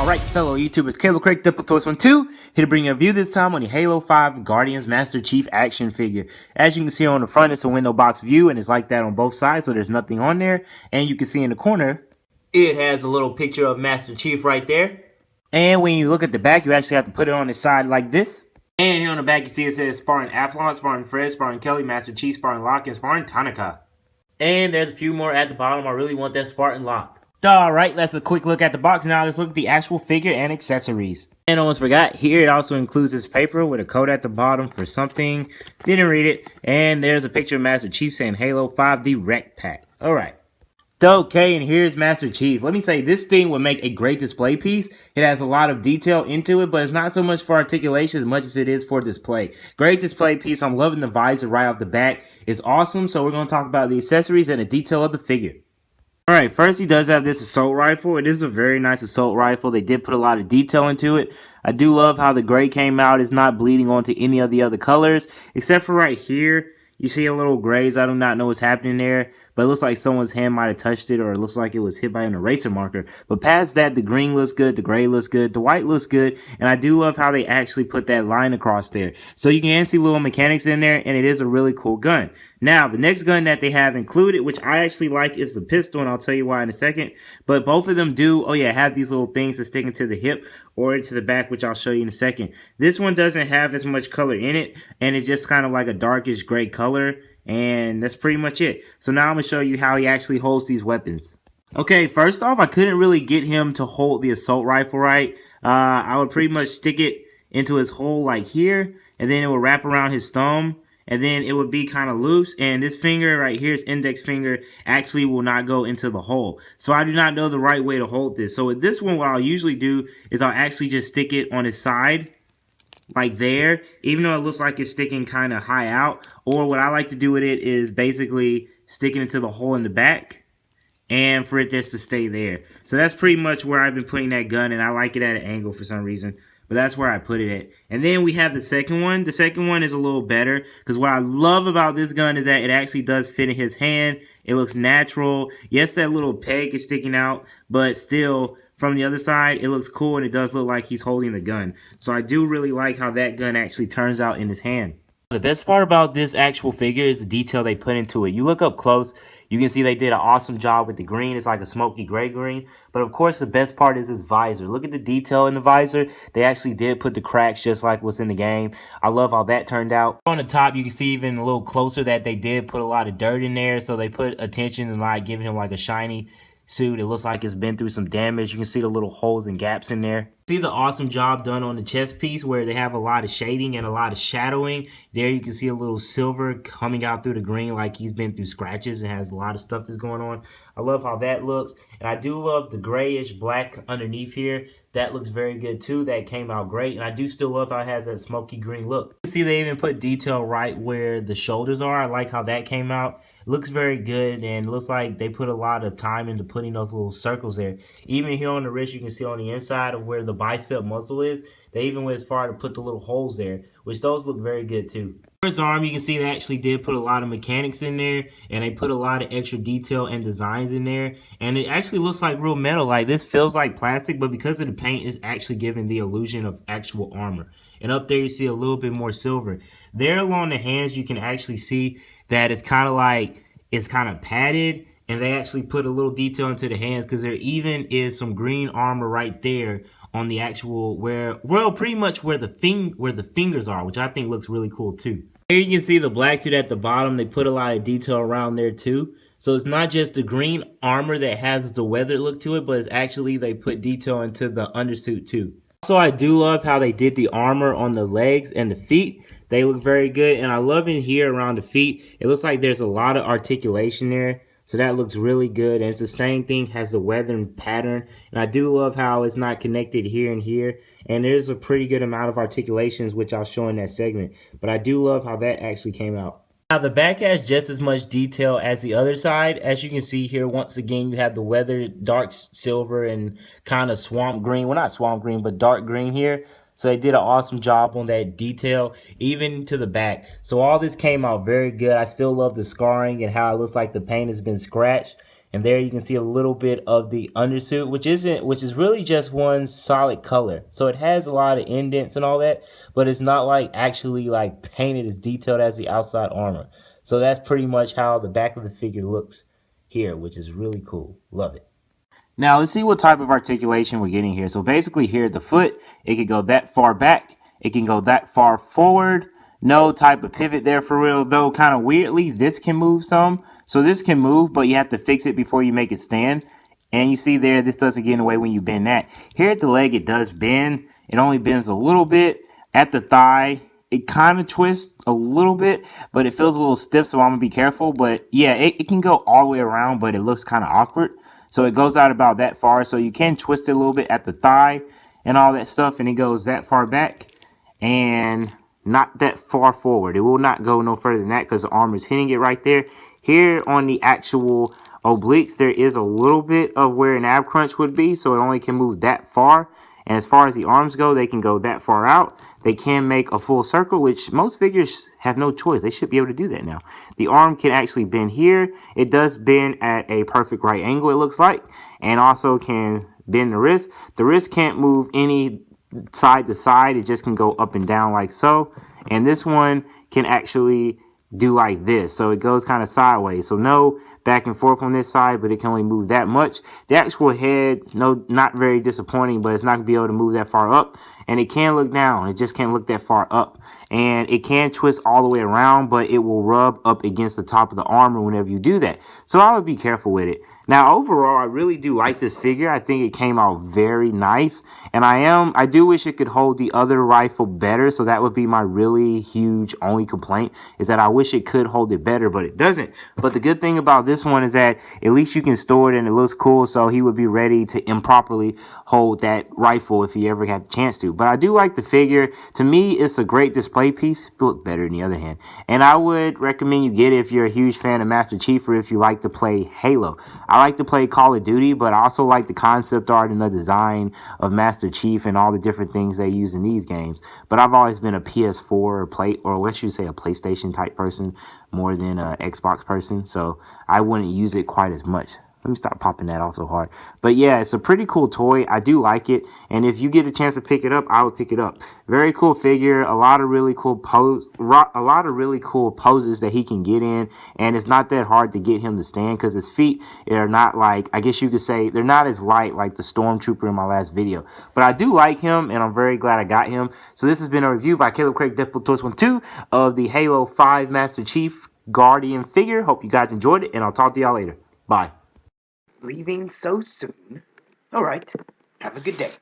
Alright, fellow YouTubers, Cable Craig, Double Toys 1-2, here to bring you a review this time on the Halo 5 Guardians Master Chief action figure. As you can see on the front, it's a window box view, and it's like that on both sides, so there's nothing on there. And you can see in the corner, it has a little picture of Master Chief right there. And when you look at the back, you actually have to put it on the side like this. And here on the back, you see it says Spartan Athlon, Spartan Fred, Spartan Kelly, Master Chief, Spartan Locke, and Spartan Tanaka. And there's a few more at the bottom. I really want that Spartan Locke. Alright, that's a quick look at the box. Now let's look at the actual figure and accessories. And almost forgot, here it also includes this paper with a code at the bottom for something. Didn't read it. And there's a picture of Master Chief saying Halo 5 the Rec Pack. Alright. Okay, and here's Master Chief. Let me say, this thing would make a great display piece. It has a lot of detail into it, but it's not so much for articulation as much as it is for display. Great display piece. I'm loving the visor right off the back. It's awesome, so we're going to talk about the accessories and the detail of the figure. Alright, first he does have this assault rifle. It is a very nice assault rifle. They did put a lot of detail into it. I do love how the gray came out. It's not bleeding onto any of the other colors, except for right here. You see a little grays. I do not know what's happening there, but it looks like someone's hand might have touched it, or it looks like it was hit by an eraser marker. But past that, the green looks good, the gray looks good, the white looks good, and I do love how they actually put that line across there. So you can see little mechanics in there, and it is a really cool gun. Now, the next gun that they have included, which I actually like, is the pistol, and I'll tell you why in a second. But both of them do, have these little things that stick into the hip or into the back, which I'll show you in a second. This one doesn't have as much color in it, and it's just kind of like a darkish gray color, and that's pretty much it. So now I'm going to show you how he actually holds these weapons. Okay, first off, I couldn't really get him to hold the assault rifle right. I would pretty much stick it into his hole like here, and then it would wrap around his thumb. And then it would be kind of loose, and this finger right here, his index finger, actually will not go into the hole. So I do not know the right way to hold this. So with this one, what I'll usually do is I'll actually just stick it on his side, like there, even though it looks like it's sticking kind of high out. Or what I like to do with it is basically sticking it to the hole in the back, and for it just to stay there. So that's pretty much where I've been putting that gun, and I like it at an angle for some reason. But that's where I put it at. And then we have the second one. The second one is a little better, because what I love about this gun is that it actually does fit in his hand. It looks natural. Yes, that little peg is sticking out, but still, from the other side, it looks cool, and it does look like he's holding the gun. So I do really like how that gun actually turns out in his hand. The best part about this actual figure is the detail they put into it. You look up close, you can see they did an awesome job with the green. It's like a smoky gray green. But of course, the best part is his visor. Look at the detail in the visor. They actually did put the cracks just like what's in the game. I love how that turned out. On the top, you can see even a little closer that they did put a lot of dirt in there. So they put attention and like giving him like a shiny suit. It looks like it's been through some damage. You can see the little holes and gaps in there. See the awesome job done on the chest piece where they have a lot of shading and a lot of shadowing. There you can see a little silver coming out through the green like he's been through scratches and has a lot of stuff that's going on. I love how that looks. And I do love the grayish black underneath here. That looks very good too. That came out great. And I do still love how it has that smoky green look. You see they even put detail right where the shoulders are. I like how that came out. It looks very good, and it looks like they put a lot of time into putting those little circles there. Even here on the wrist, you can see on the inside of where the bicep muscle is, they even went as far to put the little holes there, which those look very good too. For his arm, you can see they actually did put a lot of mechanics in there, and they put a lot of extra detail and designs in there, and it actually looks like real metal. Like, this feels like plastic, but because of the paint, it's actually giving the illusion of actual armor. And up there, you see a little bit more silver. There along the hands, you can actually see that it's kind of like, it's kind of padded, and they actually put a little detail into the hands, because there even is some green armor right there on the actual pretty much where the fingers are, which I think looks really cool too. Here you can see the black tooth at the bottom. They put a lot of detail around there too. So it's not just the green armor that has the weathered look to it, but it's actually they put detail into the undersuit too. Also, I do love how they did the armor on the legs and the feet. They look very good, and I love in here around the feet. It looks like there's a lot of articulation there. So that looks really good, and it's the same thing, has the weathering pattern. And I do love how it's not connected here and here. And there's a pretty good amount of articulations, which I'll show in that segment. But I do love how that actually came out. Now the back has just as much detail as the other side. As you can see here, once again, you have the weathered dark silver and kind of swamp green. Well, not swamp green, but dark green here. So they did an awesome job on that detail, even to the back. So all this came out very good. I still love the scarring and how it looks like the paint has been scratched. And there you can see a little bit of the undersuit, which is really just one solid color. So it has a lot of indents and all that, but it's not like actually like painted as detailed as the outside armor. So that's pretty much how the back of the figure looks here, which is really cool. Love it. Now let's see what type of articulation we're getting here. So basically here at the foot, it can go that far back. It can go that far forward. No type of pivot there for real, though kind of weirdly, this can move some. So this can move, but you have to fix it before you make it stand. And you see there, this doesn't get in the way when you bend that. Here at the leg, it does bend. It only bends a little bit. At the thigh, it kind of twists a little bit, but it feels a little stiff, so I'm going to be careful. But yeah, it can go all the way around, but it looks kind of awkward. So it goes out about that far. So you can twist it a little bit at the thigh and all that stuff, and it goes that far back and not that far forward. It will not go no further than that because the armor is hitting it right there. Here on the actual obliques, there is a little bit of where an ab crunch would be, so it only can move that far. And as far as the arms go, they can go that far out. They can make a full circle, which most figures have no choice. They should be able to do that now. The arm can actually bend here. It does bend at a perfect right angle, it looks like, and also can bend the wrist. The wrist can't move any side to side. It just can go up and down like so. And this one can actually do like this. So it goes kind of sideways. So no back and forth on this side, but it can only move that much. The actual head, no, not very disappointing, but it's not going to be able to move that far up. And it can look down. It just can't look that far up. And it can twist all the way around, but it will rub up against the top of the armor whenever you do that. So I would be careful with it. Now, overall, I really do like this figure. I think it came out very nice. And I do wish it could hold the other rifle better. So that would be my really huge only complaint, is that I wish it could hold it better, but it doesn't. But the good thing about this one is that at least you can store it and it looks cool. So he would be ready to improperly hold that rifle if he ever had the chance to. But I do like the figure. To me, it's a great display piece. It looks better on the other hand. And I would recommend you get it if you're a huge fan of Master Chief or if you like to play Halo. I like to play Call of Duty, but I also like the concept art and the design of Master Chief and all the different things they use in these games. But I've always been a PS4 or what should you say, a PlayStation type person more than an Xbox person. So I wouldn't use it quite as much. Let me stop popping that off so hard. But yeah, it's a pretty cool toy. I do like it. And if you get a chance to pick it up, I would pick it up. Very cool figure. A lot of really cool poses that he can get in. And it's not that hard to get him to stand because his feet are not like, I guess you could say, they're not as light like the Stormtrooper in my last video. But I do like him, and I'm very glad I got him. So this has been a review by Caleb Craig Deadpool Toys 1-2 of the Halo 5 Master Chief Guardian figure. Hope you guys enjoyed it, and I'll talk to y'all later. Bye. Leaving so soon? All right. Have a good day.